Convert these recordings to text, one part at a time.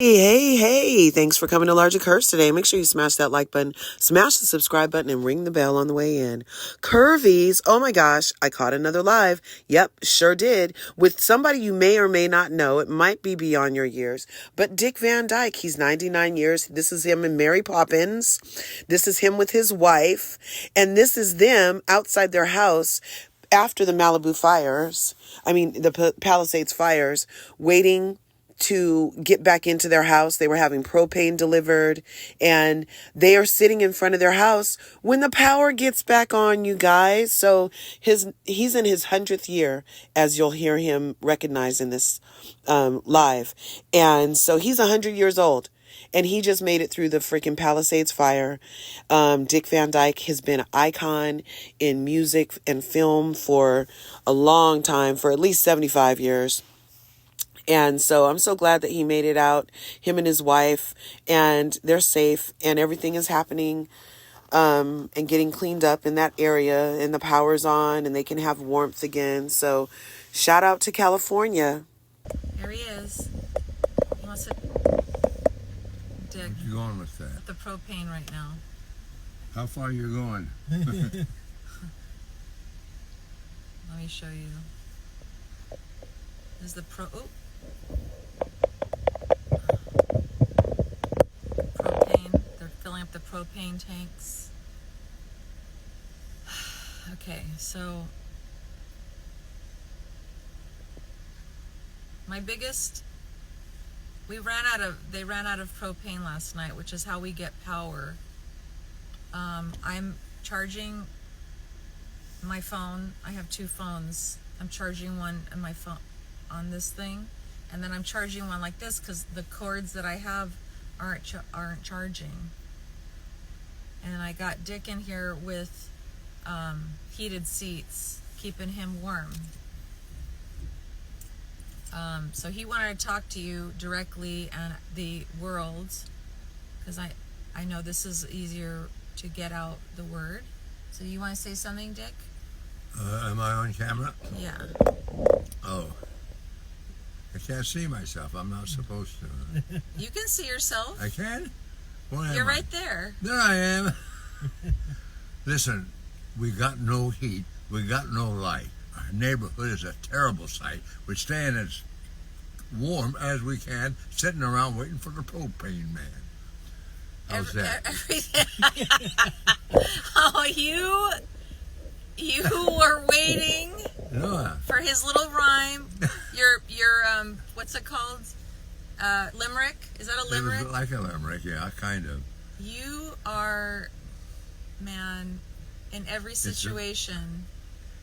Hey, thanks for coming to Larger Curves today. Make sure you smash that like button, smash the subscribe button, and ring the bell on the way in. Curvies, oh my gosh, I caught another live. Yep, sure did. With somebody you may or may not know. It might be beyond your years. But Dick Van Dyke, he's 99 years. This is him and Mary Poppins. This is him with his wife. And this is them outside their house after the Malibu fires. The Palisades fires, waiting to get back into their house. They were having propane delivered, and they are sitting in front of their house when the power gets back on, you guys. So he's in his 100th year, as you'll hear him recognize in this live. And so he's 100 years old, and he just made it through the freaking Palisades fire. Dick Van Dyke has been an icon in music and film for a long time, for at least 75 years. And so I'm so glad that he made it out, him and his wife, and they're safe, and everything is happening and getting cleaned up in that area, and the power's on, and they can have warmth again. So shout out to California. There he is. He wants to dig Where you going with that? the propane right now. How far you going? Let me show you. This is the propane. They're filling up the propane tanks. Okay, so they ran out of propane last night, which is how we get power. I'm charging my phone. I have two phones. I'm charging one on my phone on this thing, and then I'm charging one like this because the cords that I have aren't charging. And I got Dick in here with heated seats, keeping him warm. So he wanted to talk to you directly and the world, because I know this is easier to get out the word. So you want to say something, Dick? Am I on camera? Yeah. Oh. I can't see myself. I'm not supposed to. You can see yourself. I can? Where You're am I? right there. There I am. Listen, we got no heat. We got no light. Our neighborhood is a terrible sight. We're staying as warm as we can, sitting around waiting for the propane man. How's that? Oh, you were waiting Yeah. for his little rhyme. Your what's it called? Limerick? Is that a limerick? It was like a limerick, yeah, kind of. You are, man, in every situation.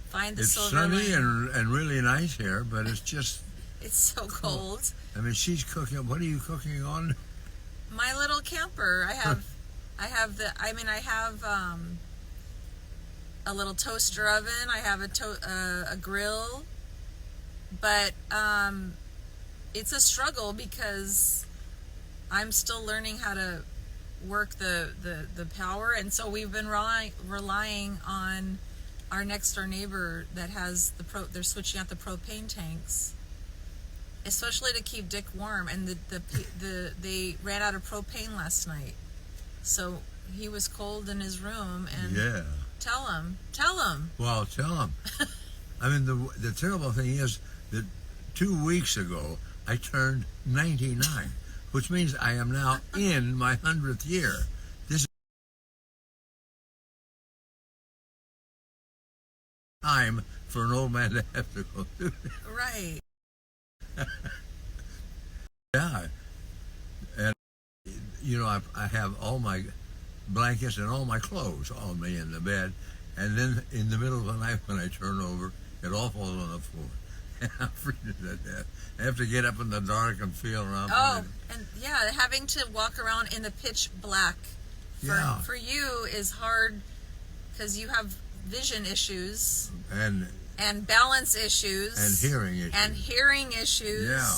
Find the It's silver sunny lining. and really nice here, but it's just... It's so cold. I mean, she's cooking. What are you cooking on? My little camper. I have a little toaster oven. I have a grill, but it's a struggle because I'm still learning how to work the power, and so we've been relying on our next door neighbor that has they're switching out the propane tanks, especially to keep Dick warm. And they ran out of propane last night, so he was cold in his room. And Yeah. tell him. Well, tell him. I mean, the terrible thing is that 2 weeks ago I turned 99, which means I am now in my 100th year. This is time for an old man to have to go through. Right. Yeah. And, you know, I have all my blankets and all my clothes on me in the bed. And then in the middle of the night when I turn over, it all falls on the floor. And I'm freezing to death. I have to get up in the dark and feel around. Oh, and yeah, having to walk around in the pitch black for you is hard because you have vision issues and balance issues and hearing issues. Yeah. Yeah.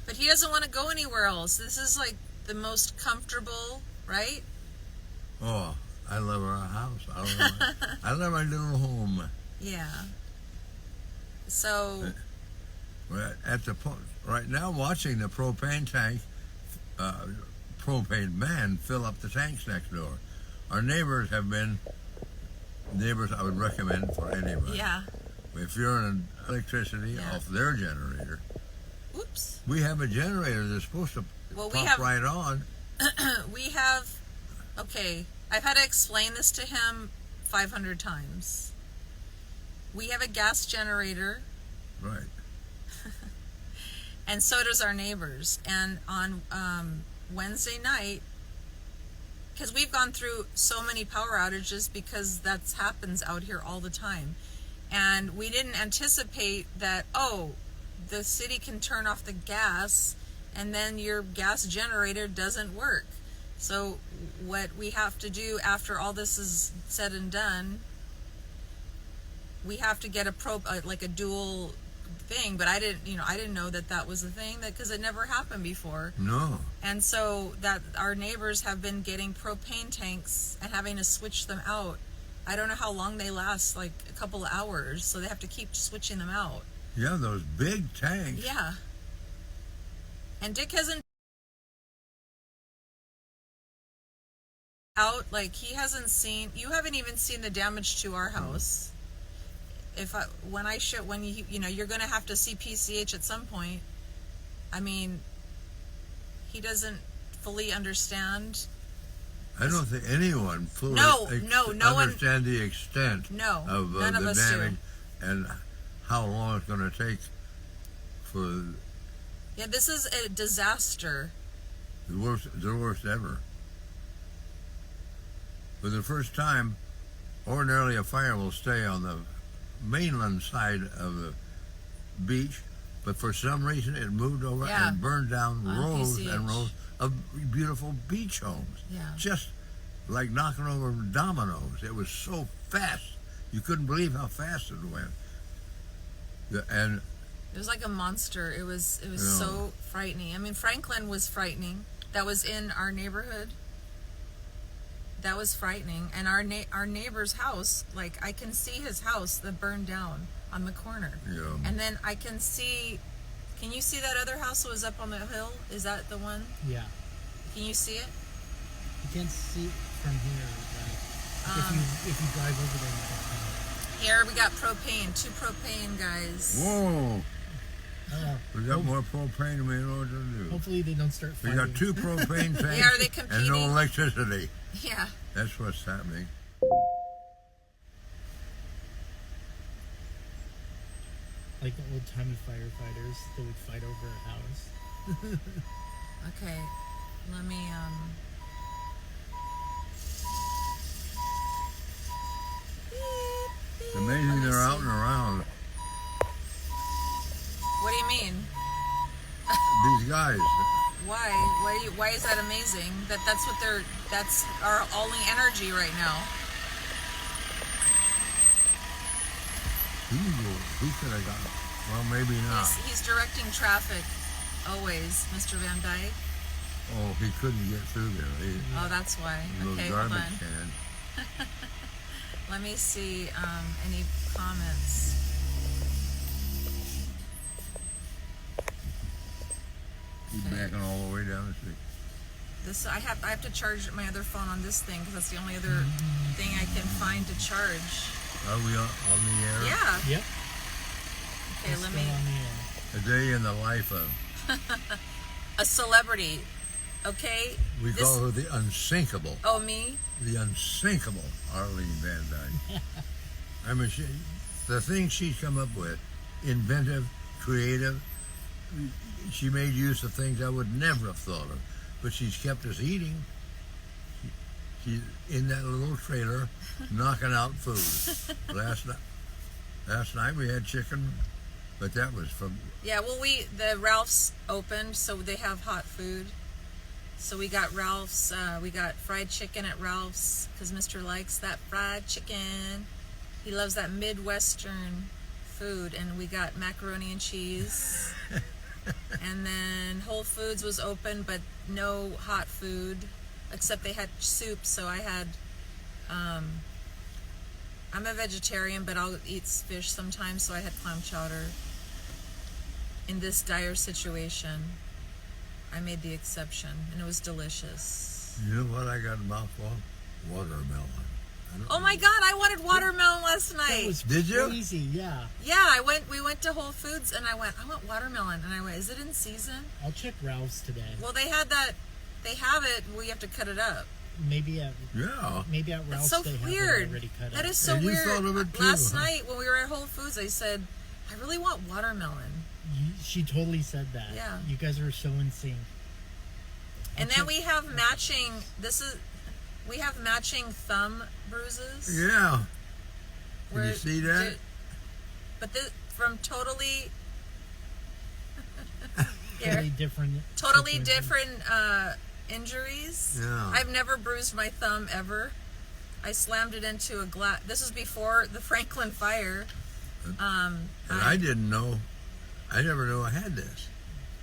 But he doesn't want to go anywhere else. This is like the most comfortable, right? Oh, I love our house. I love our little home. Yeah. So We're at the point right now watching the propane tank propane man fill up the tanks next door. Our neighbors have been neighbors I would recommend for anybody. Yeah. If you're on electricity off their generator, Oops. we have a generator that's supposed to Well, pop right on. We have, okay, I've had to explain this to him 500 times. We have a gas generator. Right. And so does our neighbors. And on Wednesday night, because we've gone through so many power outages because that happens out here all the time. And we didn't anticipate that, the city can turn off the gas and then your gas generator doesn't work. So what we have to do after all this is said and done, we have to get a dual thing, but I didn't know that was a thing, because it never happened before. No. And so that our neighbors have been getting propane tanks and having to switch them out. I don't know how long they last, like a couple of hours, so they have to keep switching them out. Yeah, those big tanks. Yeah. And Dick hasn't out, like he hasn't seen, you haven't even seen the damage to our house. When you're going to have to see PCH at some point. I mean, he doesn't fully understand. I don't think anyone fully understand the extent of none of the us damage do. and how long it's going to take for. Yeah, this is a disaster. The worst ever. For the first time, ordinarily a fire will stay on the mainland side of the beach, but for some reason it moved over and burned down rows and rows of beautiful beach homes. Yeah. Just like knocking over dominoes. It was so fast. You couldn't believe how fast it went. And it was like a monster. It was so frightening. I mean, Franklin was frightening. That was in our neighborhood. That was frightening. And our neighbor's house, like I can see his house that burned down on the corner. Yeah. And then I can you see that other house that was up on the hill? Is that the one? Yeah. Can you see it? You can't see it from here, but if you drive over there, you can see it. Here we got propane, 2 propane guys. Whoa! We got more propane than we know what to do. Hopefully they don't start fighting. We got 2 propane tanks Yeah, are they competing? and no electricity. Yeah. That's what's happening. Like the old-timey firefighters, they would fight over a house. Okay, let me, It's amazing they're out and around. What do you mean? These guys. Why? Why is that amazing? That's our only energy right now. He could have gone. Well, maybe not. He's directing traffic, always, Mr. Van Dyke. Oh, he couldn't get through there. Oh, that's why. Okay, hold on. Can. Let me see any comments. He's backing all the way down the street. I have to charge my other phone on this thing because that's the only other thing I can find to charge. Are we on the air? Yeah. Yep. Okay, Let's let go me. on the air. A day in the life of. A celebrity. Okay. We call her the unsinkable. Oh, me? The unsinkable Arlene Van Dyke. I mean, the things she's come up with, inventive, creative. She made use of things I would never have thought of, but she's kept us eating. She's in that little trailer, knocking out food. Last night we had chicken, but that was from. Yeah, well, the Ralph's opened, so they have hot food. So we got Ralph's. We got fried chicken at Ralph's because Mr. likes that fried chicken. He loves that Midwestern food, and we got macaroni and cheese. And then Whole Foods was open, but no hot food, except they had soup. So I had, I'm a vegetarian, but I'll eat fish sometimes. So I had clam chowder in this dire situation. I made the exception, and it was delicious. You know what I got a mouthful? Watermelon. Oh my God! I wanted watermelon last That night. was Did you? crazy, yeah. Yeah, we went to Whole Foods, and I went, I want watermelon, and I went, is it in season? I'll check Ralph's today. Well, they have it. We have to cut it up. Maybe at Yeah. Ralph's That's so they have weird. it already cut That up. is so And you weird. thought of it too, Last huh? night when we were at Whole Foods, I said, I really want watermelon. She totally said that. Yeah. You guys are so in sync. And then we have matching. We have matching thumb bruises. Yeah. Did Where- you see that? But from totally Totally different. different injuries. Yeah. I've never bruised my thumb ever. I slammed it into a glass. This was before the Franklin fire. And I didn't know. I never knew I had this.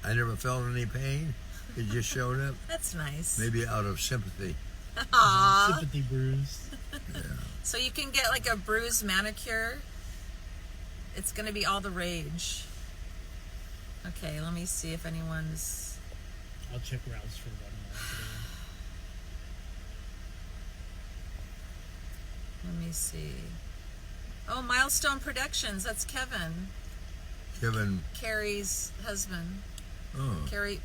I never felt any pain. It just showed up. That's nice. Maybe out of sympathy. Aww. Sympathy bruise. Yeah. So you can get like a bruise manicure. It's going to be all the rage. Okay, let me see if anyone's... I'll check Ralph's for watermelon today. Let me see. Oh, Milestone Productions. That's Kevin. Carrie's husband. Oh. Kevin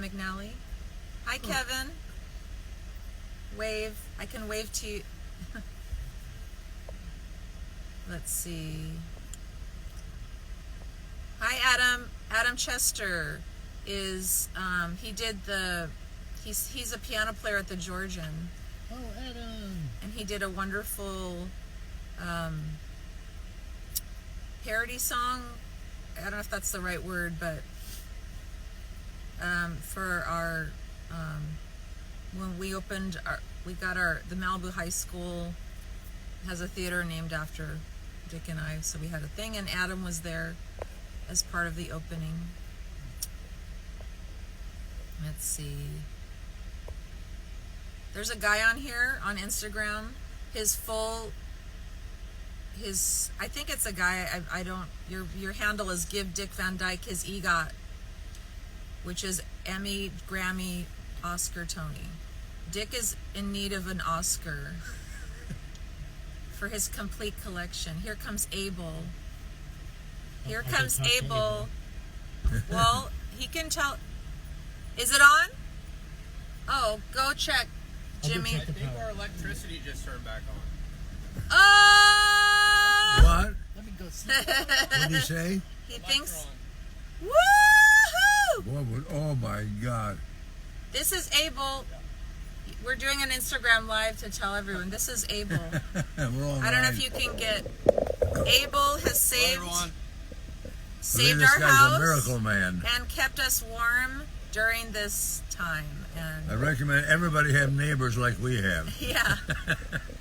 McNally. Hi, Kevin. Wave. I can wave to you. Let's see. Hi, Adam. Adam Chester is he's a piano player at the Georgian, Oh, Adam. and he did a wonderful parody song. I don't know if that's the right word, but for our when we opened the Malibu High School has a theater named after Dick and I, so we had a thing, and Adam was there as part of the opening. Let's see. There's a guy on here on Instagram. I think it's a guy. I don't. Your handle is Give Dick Van Dyke his EGOT, which is Emmy, Grammy, Oscar, Tony. Dick is in need of an Oscar for his complete collection. Here comes Abel. Here I comes can talk to Abel. Well, he can tell. Is it on? Oh, go check, I'll go Jimmy. check the I think power. our electricity just turned back on. Oh! What? Let me go see. What did he say? He thinks. Electron. Woohoo! Oh my God. This is Abel. We're doing an Instagram live to tell everyone. This is Abel. We're all I don't know right. if you can get. Abel has saved Everyone. I believe this our guy's house a miracle man. and kept us warm during this time. I And recommend everybody have neighbors like we have. yeah.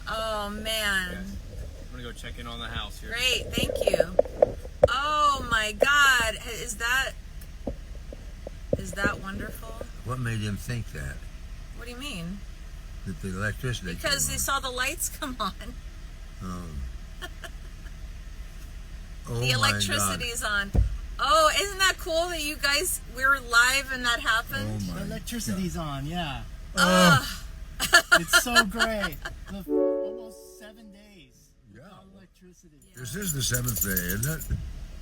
Oh man. Yes. I'm gonna go check in on the house here. Great, thank you. Oh my God, is that wonderful? What made him think that? What do you mean? That the electricity Because came they on? saw the lights come on. Oh The my electricity's on. Oh, isn't that cool that you guys, we were live and that God. happened? Oh The my electricity's on, yeah. Ugh. It's so great. Almost 7 days Yeah. without electricity. This is the seventh day, isn't it?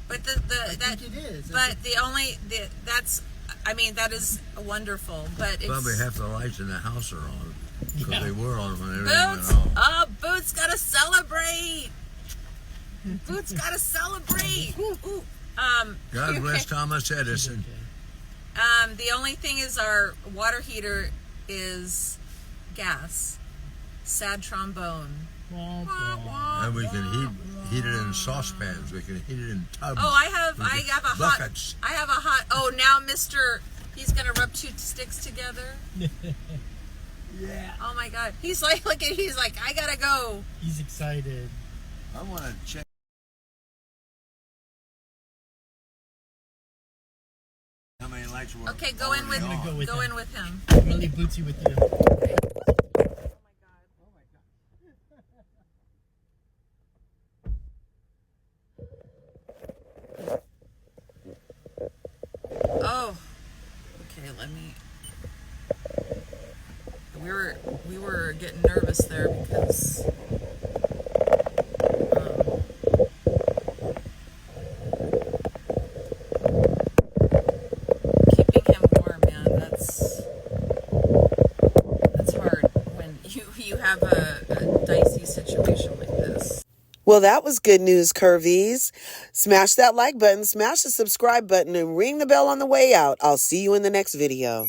But I think it is. that is wonderful. But it's Probably half the lights in the house are on. Because Yeah. they were on when everything Boots. went off. Oh, Boots gotta celebrate. Boots gotta celebrate. Ooh. God bless Thomas Edison. Okay. The only thing is our water heater is gas. Sad trombone. Womp womp. And we can heat it in saucepans. We can heat it in tubs. Oh, I have We can- a buckets. hot. Oh, now he's gonna rub two sticks together. Yeah. Oh my God, he's like, he's like, I gotta go. He's excited. I want to check. How many lights were Okay, go in with I'm gonna go with him. in with him. I'm gonna leave Bootsy with you. Oh, okay. Let me. we were getting nervous there because keeping him warm, man, that's hard when you have a dicey situation like this. Well, that was good news, Curvies. Smash that like button, smash the subscribe button, and ring the bell on the way out. I'll see you in the next video.